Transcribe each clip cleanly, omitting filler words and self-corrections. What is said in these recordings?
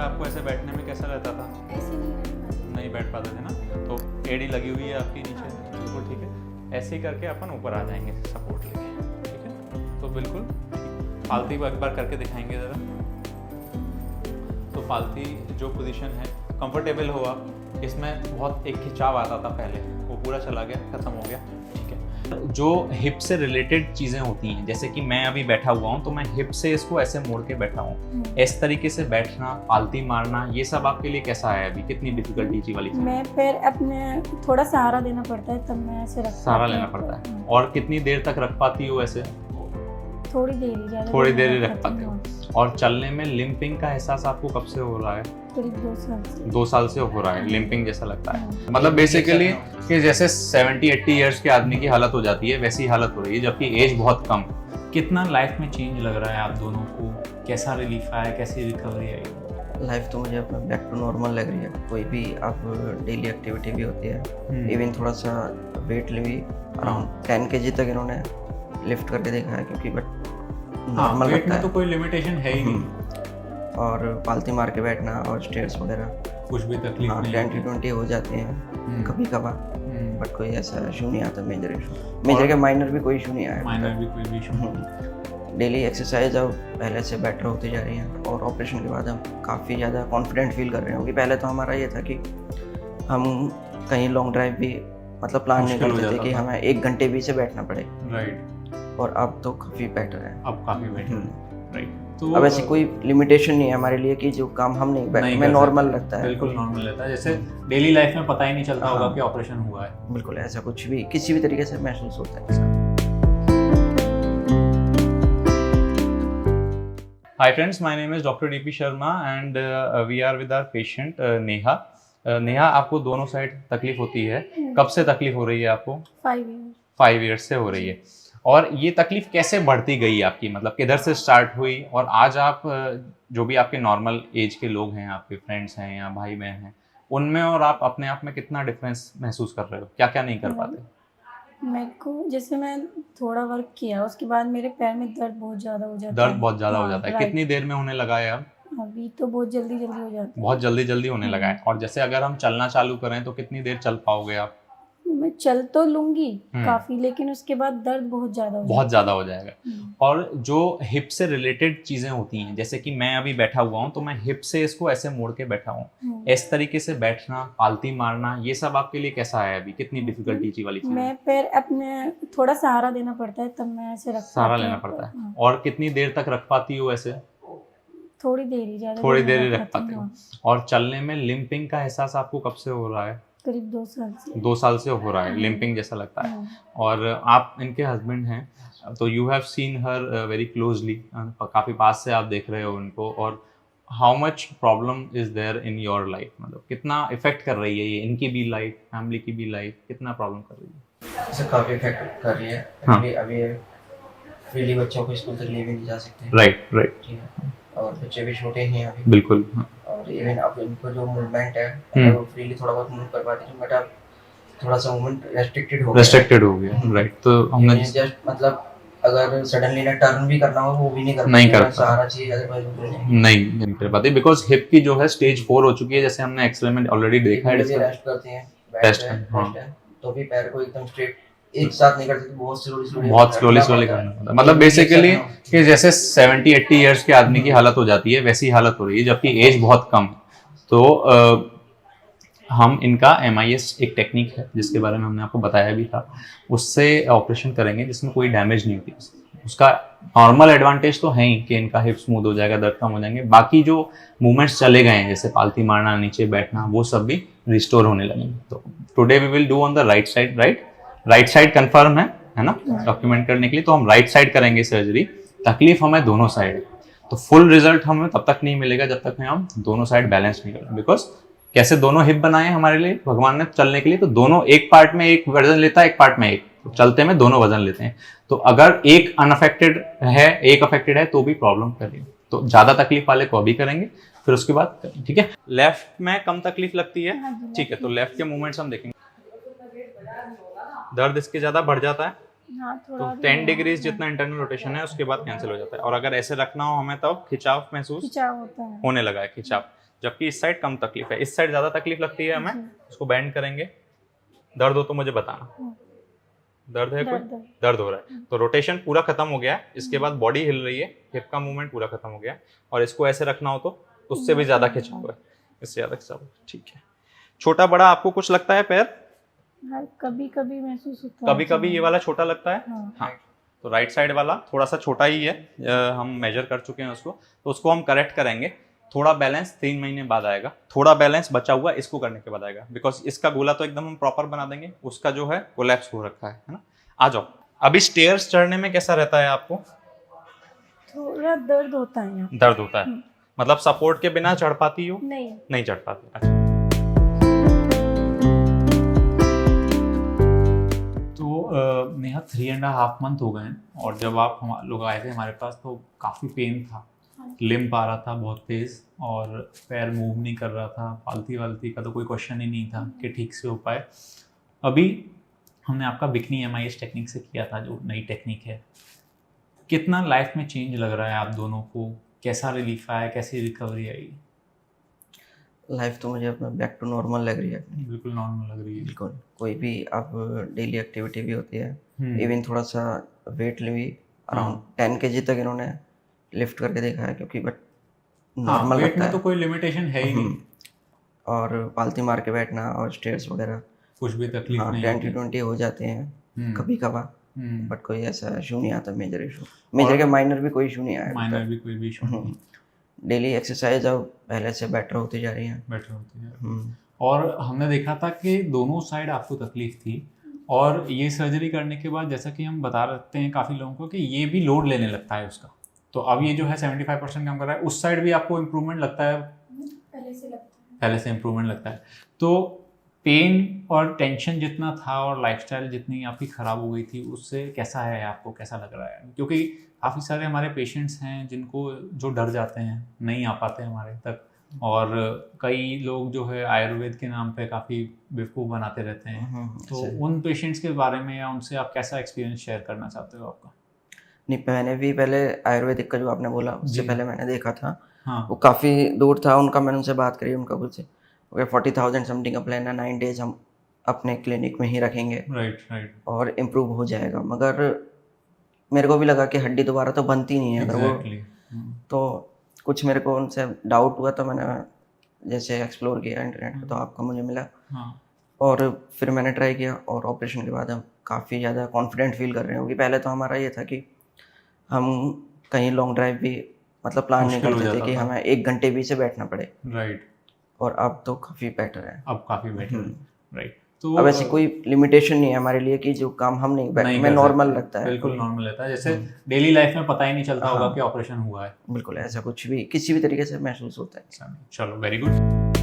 आपको ऐसे बैठने में कैसा रहता था? ऐसे नहीं बैठ पाते थे ना, तो एड़ी लगी हुई है आपकी नीचे, बिल्कुल ठीक है। ऐसे ही करके अपन ऊपर आ जाएंगे सपोर्ट लेके, ठीक है। तो बिल्कुल फालती एक बार करके दिखाएंगे ज़रा। तो फालती जो पोजीशन है कंफर्टेबल हो आप, इसमें बहुत एक खिंचाव आता था पहले, वो पूरा चला गया, ख़त्म हो गया, ठीक है। जो हिप से रिलेटेड चीज़ें होती हैं, जैसे कि मैं अभी बैठा हुआ हूँ तो मैं हिप से इसको ऐसे मोड़ के बैठा हूँ, इस तरीके से बैठना, पालती मारना, ये सब आपके लिए कैसा है अभी? कितनी डिफिकल्टी वाली चीज़? मैं पैर अपने थोड़ा सहारा देना पड़ता है, तब मैं ऐसे रख सहारा लेना पड़ता है। और कितनी देर तक रख पाती हो ऐसे? थोड़ी देर ही, ज़्यादा थोड़ी देर ही नहीं रख पाते हो। और चलने में लिम्पिंग का एहसास आपको कब से हो रहा है? करीब 2 साल से। 2 साल से हो रहा है, लिम्पिंग जैसा लगता है। मतलब बेसिकली कि जैसे 70-80 ईयर्स के आदमी की हालत हो जाती है वैसी हालत हो रही है, जबकि एज बहुत कम। कितना लाइफ में चेंज लग रहा है आप दोनों को? कैसा रिलीफ आया, कैसी रिकवरी आई? लाइफ तो मुझे अपना बैक टू नॉर्मल लग रही है। कोई भी अब डेली एक्टिविटी भी होती है, इवन थोड़ा सा वेट भी अराउंड 10 kg तक इन्होंने लिफ्ट करके देखा है, क्योंकि बट नॉर्मल वेट लगता में है। तो कोई लिमिटेशन है ही नहीं, और पालती मार के बैठना और स्टेयर्स वगैरह कुछ भी तकलीफ नहीं 10-20 हो जाते हैं कभी कभार, बट कोई ऐसा इशू नहीं आता मेजर इशू। और- मेजर के माइनर भी कोई इशू नहीं आया। माइनर भी कोई भी इशू? डेली एक्सरसाइज अब पहले से बेटर होती जा रही है, और ऑपरेशन के बाद हम काफ़ी ज़्यादा कॉन्फिडेंट फील कर रहे हैं। क्योंकि पहले तो हमारा ये था कि हम कहीं लॉन्ग ड्राइव भी मतलब प्लान नहीं मुश्किल हो करते थे जाता कि था। हमें 1 घंटे भी से बैठना पड़े, राइट, और अब तो काफ़ी बेटर है। अब काफी बेटर है, राइट। तो अब ऐसी कोई लिमिटेशन नहीं है हमारे लिए कि जो काम हम नहीं बैठ नहीं में कर नॉर्मल सकते। लगता है। बिल्कुल नॉर्मल रहता है, जैसे डेली लाइफ में पता ही नहीं चलता होगा हाँ। कि ऑपरेशन हुआ है। बिल्कुल ऐसा कुछ भी किसी भी तरीके से महसूस होता है इसका। Hi friends, my name is Dr. DP Sharma and we are with our patient Neha. Neha, आपको दोनों साइड तकलीफ होती है, कब से तकलीफ हो रही है आपको? 5 ईयर। 5 ईयर्स से हो रही है। और ये तकलीफ कैसे बढ़ती गई आपकी, मतलब किधर से स्टार्ट हुई और आज आप जो भी आपके नॉर्मल एज के लोग हैं, आपके फ्रेंड्स हैं या भाई बहन हैं, उनमें और आप अपने आप में कितना डिफरेंस महसूस कर रहे हो? क्या क्या नहीं कर पाते? मेरे को जैसे मैं थोड़ा वर्क किया, उसके बाद मेरे पैर में दर्द बहुत ज़्यादा हो जाता है। दर्द बहुत ज़्यादा हो जाता है। राइट। कितनी देर में होने लगा है अब? अभी तो बहुत जल्दी जल्दी हो जाता है। बहुत जल्दी जल्दी होने लगा है। और जैसे अगर हम चलना चालू करें तो कितनी देर चल पाओगे आप? मैं चल तो लूंगी काफी, लेकिन उसके बाद दर्द बहुत ज्यादा बहुत ज़्यादा हो जाएगा। है। और जो हिप से रिलेटेड चीज़ें होती हैं, जैसे कि मैं अभी बैठा हुआ हूँ तो मैं हिप से इसको ऐसे मोड़ के बैठा हूँ, इस तरीके से बैठना, पालती मारना, ये सब आपके लिए कैसा है अभी? कितनी डिफिकल्टी वाली चीज़? मैं पैर अपने थोड़ा सहारा देना पड़ता है, तब मैं ऐसे रख सहारा पाती हूँ। लेना पड़ता है। और कितनी देर तक रख पाती हो ऐसे? थोड़ी देर ही, ज़्यादा थोड़ी नहीं देर ही रख पाते हूँ। हो। और चलने में लिम्पिंग का एहसास आपको कब से हो रहा है? करीब 2 साल से। 2 साल से हो रहा है, लिम्पिंग जैसा लगता है। और आप इनके हस्बैंड हैं, तो you have seen her very closely, काफ़ी पास से आप देख रहे हो उनको। और how much problem is there in your life, मतलब कितना इफेक्ट कर रही है ये इनकी भी लाइफ, फैमिली की भी लाइफ, कितना प्रॉब्लम कर रही है? इसे काफ़ी इफेक्ट कर रही है। हाँ। अभी फ्रीली बच्चों को स्कूल तक ले भी नहीं जा सकते। राइट राइट, ठीक है, और बच्चे भी छोटे ही हैं अभी। बिल्कुल। और इवन अब इनको जो मूवमेंट है, हम्म। अगर वो फ्रीली थोड़ा बहुत मूव कर पाते हैं, बट अब थोड़ा सा मूवमेंट रेस्ट्रिक्टेड हो रेस्ट्रिक्टेड हो गया, राइट। तो हमने जस्ट मतलब अगर सडनली ना टर्न भी करना हो वो भी नहीं कर नहीं कर पाते, सहारा चाहिए, अदरवाइज वो गिर जाएंगे। नहीं कर पाते, बिकॉज हिप की जो है स्टेज 4 हो चुकी है, जैसे हमने एक्सरे में ऑलरेडी देखा है। रेस्ट करते हैं, Rest बैठ है, हाँ। है, तो भी पैर को एकदम स्ट्रेट एक साथ नहीं कर सकते, बहुत स्लोली स्लोली करना पड़ता है। मतलब बेसिकली कि जैसे 70-80 ईयर्स के आदमी की हालत हो जाती है वैसी हालत हो रही है, जबकि एज बहुत कम। तो हम इनका MIS एक टेक्निक है जिसके बारे में हमने आपको बताया भी था, उससे ऑपरेशन करेंगे जिसमें कोई डैमेज नहीं होती। उसका नॉर्मल एडवांटेज तो है ही कि इनका हिप स्मूथ हो जाएगा, दर्द कम हो जाएंगे, बाकी जो मूवमेंट्स चले गए हैं जैसे पालती मारना, नीचे बैठना, वो सब भी रिस्टोर होने लगेंगे। तो today we will do on the right side. Right side confirm है ना, डॉक्यूमेंट करने के लिए। तो हम राइट साइड करेंगे सर्जरी। तकलीफ हमें दोनों साइड है, तो फुल रिजल्ट हमें तब तक नहीं मिलेगा जब तक हम दोनों साइड बैलेंस नहीं करें। बिकॉज कैसे दोनों हिप बनाए हमारे लिए भगवान ने चलने के लिए, तो दोनों एक पार्ट में एक वजन लेता है, एक पार्ट में एक, तो चलते में दोनों वजन लेते हैं। तो अगर एक अनअफेक्टेड है, एक अफेक्टेड है, तो भी प्रॉब्लम करेगी। तो ज्यादा तकलीफ वाले को अभी करेंगे, फिर उसके बाद, ठीक है। लेफ्ट में कम तकलीफ लगती है, ठीक है। तो लेफ्ट के मूवमेंट्स हम देखेंगे। दर्द इसके ज्यादा बढ़ जाता है, हाँ तो थोड़ा 10 डिग्रीज जितना इंटरनल रोटेशन है उसके बाद कैंसिल हो जाता है। और अगर ऐसे रखना हो हमें तब खिंचाव महसूस खिंचाव होता है। होने लगा है, खिंचाव। जबकि इस साइड कम तकलीफ है, इस साइड ज्यादा तकलीफ लगती है हमें। उसको बैंड करेंगे, दर्द हो तो मुझे बताना। दर्द है कोई? दर्द। दर्द हो रहा है तो रोटेशन पूरा खत्म हो गया है। इसके बाद बॉडी हिल रही है, हिप का मूवमेंट पूरा खत्म हो गया है। और इसको ऐसे रखना हो तो उससे भी ज्यादा खिंचाव है, इससे ज्यादा खिंचाव है। ठीक है, छोटा बड़ा आपको कुछ लगता है पैर? हाँ कभी कभी महसूस होता है। कभी कभी ये वाला छोटा लगता है। हाँ। हाँ, तो राइट साइड वाला थोड़ा सा छोटा ही है, हम मेजर कर चुके हैं उसको, तो उसको हम करेक्ट करेंगे। थोड़ा बैलेंस 3 महीने बाद आएगा, थोड़ा बैलेंस बचा हुआ इसको करने के बाद आएगा। बिकॉज इसका गोला तो एकदम हम प्रॉपर बना देंगे, उसका जो है कोलैप्स हो रखा है ना। आ जाओ। अभी स्टेयर्स चढ़ने में कैसा रहता है आपको? थोड़ा दर्द होता है यहाँ। दर्द होता है, मतलब सपोर्ट के बिना चढ़ पाती हो? नहीं चढ़ पाती। अच्छा। तो नेहा 3.5 मंथ हो गए हैं, और जब आप हम लोग आए थे हमारे पास तो काफ़ी पेन था, लिम्प आ रहा था बहुत तेज़, और पैर मूव नहीं कर रहा था। पालती वालती का तो कोई क्वेश्चन ही नहीं था कि ठीक से हो पाए। अभी हमने आपका बिकनी MIS टेक्निक से किया था, जो नई टेक्निक है। कितना लाइफ में चेंज लग रहा है आप दोनों को? कैसा रिलीफ आया, कैसी रिकवरी आई? लाइफ तो मुझे अपना बैक टू नॉर्मल लग रही है। बिल्कुल नॉर्मल लग रही है। बिल्कुल, कोई भी आप डेली एक्टिविटी भी होती है, इवन थोड़ा सा वेट भी अराउंड 10 kg तक इन्होंने लिफ्ट करके देखा है, क्योंकि बट नॉर्मल वेट लगता में है। तो कोई लिमिटेशन है ही नहीं, और पालती मार के बैठना और स्टेयर्स वगैरह, कुछ भी तकलीफ हाँ नहीं 10-20 हो जाते हैं कभी कभार, बट कोई ऐसा इशू नहीं आता, मेजर इशू। और- मेजर के माइनर भी कोई इशू नहीं आया। माइनर भी कोई भी इशू नहीं, डेली एक्सरसाइज अब पहले से बेटर होती जा रही है। बेटर होती है। और हमने देखा था कि दोनों साइड आपको तकलीफ थी, और ये सर्जरी करने के बाद जैसा कि हम बता रहते हैं काफ़ी लोगों को कि ये भी लोड लेने लगता है उसका। तो अब ये जो है 75% काम कर रहा है। उस साइड भी आपको इम्प्रूवमेंट लगता है? पहले से इम्प्रूवमेंट लगता है। तो पेन और टेंशन जितना था और लाइफस्टाइल जितनी आपकी ख़राब हो गई थी, उससे कैसा है आपको, कैसा लग रहा है? क्योंकि काफ़ी सारे हमारे पेशेंट्स हैं जिनको जो डर जाते हैं, नहीं आ पाते हमारे तक, और कई लोग जो है आयुर्वेद के नाम पे काफ़ी बेवकूफ़ बनाते रहते हैं। तो उन पेशेंट्स के बारे में या उनसे आप कैसा एक्सपीरियंस शेयर करना चाहते हो आपका? नहीं, मैंने भी पहले आयुर्वेदिक का जो आपने बोला उससे पहले मैंने देखा था। हाँ। वो काफ़ी दूर था उनका, मैंने उनसे बात करी, उनका कुछ 40,000 समथिंग का प्लान है, 9 डेज हम अपने क्लिनिक में ही रखेंगे। राइट। और इम्प्रूव हो जाएगा। मगर मेरे को भी लगा कि हड्डी दोबारा तो बनती नहीं है अगर वो, तो कुछ मेरे को उनसे डाउट हुआ, तो मैंने जैसे एक्सप्लोर किया इंटरनेट पे, तो आपका मुझे मिला। और फिर मैंने ट्राई किया, और ऑपरेशन के बाद हम काफ़ी ज़्यादा कॉन्फिडेंट फील कर रहे हैं। क्योंकि पहले तो हमारा ये था कि हम कहीं लॉन्ग ड्राइव भी मतलब प्लान नहीं करते थे कि हमें 1 घंटे भी से बैठना पड़े। राइट। और अब तो काफ़ी बेटर है। अब काफ़ी बेटर है। राइट। तो अब ऐसी कोई लिमिटेशन नहीं है हमारे लिए कि जो काम हम नहीं में नॉर्मल लगता है। बिल्कुल नॉर्मल लगता है, जैसे डेली लाइफ में पता ही नहीं चलता होगा कि ऑपरेशन हुआ है। बिल्कुल, ऐसा कुछ भी किसी भी तरीके से महसूस होता है। चलो, वेरी गुड।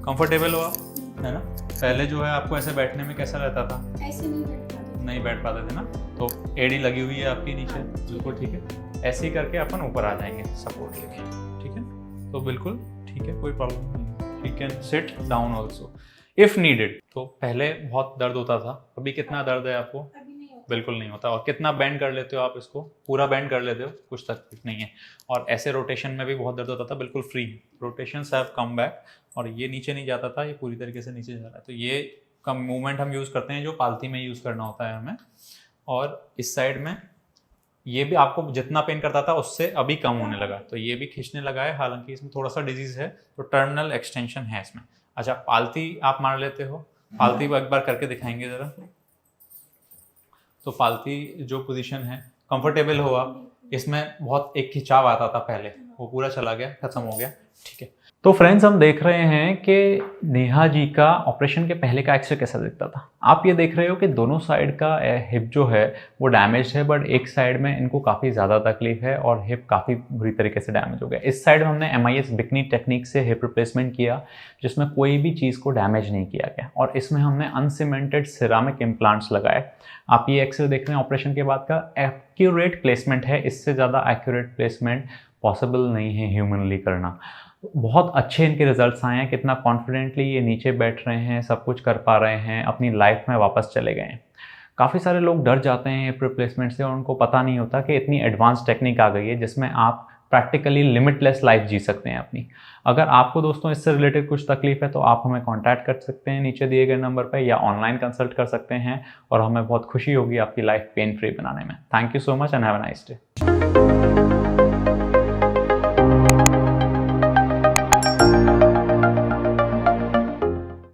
कंफर्टेबल हो आप, है ना? पहले जो है आपको ऐसे बैठने में कैसा रहता था? ऐसे नहीं बैठ पाते थे ना? तो एड़ी लगी हुई है आपकी नीचे, बिल्कुल ठीक है। ऐसे ही करके अपन ऊपर आ जाएंगे सपोर्ट लेके, ठीक है? तो बिल्कुल ठीक है, कोई प्रॉब्लम नहीं। You can sit down also if needed. तो पहले बहुत दर्द होता था, अभी कितना दर्द है आपको? बिल्कुल नहीं होता। और कितना बैंड कर लेते हो आप इसको? पूरा बैंड कर लेते हो, कुछ तकलीफ नहीं है। और ऐसे रोटेशन में भी बहुत दर्द होता था, बिल्कुल free. Rotations have come back, और ये नीचे नहीं जाता था, ये पूरी तरीके से नीचे जा रहा है। तो ये कम मूवमेंट हम यूज़ करते हैं जो पालती में यूज़ करना होता है हमें। और इस साइड में ये भी आपको जितना पेन करता था उससे अभी कम होने लगा, तो ये भी खींचने लगा है। हालांकि इसमें थोड़ा सा डिजीज़ है, तो टर्मिनल एक्सटेंशन है इसमें। अच्छा, पालती आप मार लेते हो? पालती एक बार करके दिखाएंगे ज़रा। तो पालती जो पोजीशन है, कंफर्टेबल हो आप? इसमें बहुत एक खिंचाव आता था पहले, वो पूरा चला गया, खत्म हो गया, ठीक है? तो फ्रेंड्स, हम देख रहे हैं कि नेहा जी का ऑपरेशन के पहले का एक्सरे कैसा दिखता था। आप ये देख रहे हो कि दोनों साइड का हिप जो है वो डैमेज है, बट एक साइड में इनको काफ़ी ज़्यादा तकलीफ है और हिप काफ़ी बुरी तरीके से डैमेज हो गया। इस साइड में हमने MIS बिकनी टेक्निक से हिप रिप्लेसमेंट किया, जिसमें कोई भी चीज़ को डैमेज नहीं किया गया, और इसमें हमने अनसीमेंटेड सिरामिक इम्प्लांट्स लगाए। आप ये एक्सरे देख रहे हैं ऑपरेशन के बाद का, एक्यूरेट प्लेसमेंट है। इससे ज़्यादा एक्यूरेट प्लेसमेंट पॉसिबल नहीं है ह्यूमनली करना। बहुत अच्छे इनके रिजल्ट्स आए हैं, कितना कॉन्फिडेंटली ये नीचे बैठ रहे हैं, सब कुछ कर पा रहे हैं, अपनी लाइफ में वापस चले गए हैं। काफ़ी सारे लोग डर जाते हैं हिप रिप्लेसमेंट से और उनको पता नहीं होता कि इतनी एडवांस टेक्निक आ गई है जिसमें आप प्रैक्टिकली लिमिटलेस लाइफ जी सकते हैं अपनी। अगर आपको दोस्तों इससे रिलेटेड कुछ तकलीफ है तो आप हमें कांटेक्ट कर सकते हैं नीचे दिए गए नंबर पर, या ऑनलाइन कंसल्ट कर सकते हैं, और हमें बहुत खुशी होगी आपकी लाइफ पेन फ्री बनाने में। Thank you so much and have a nice day.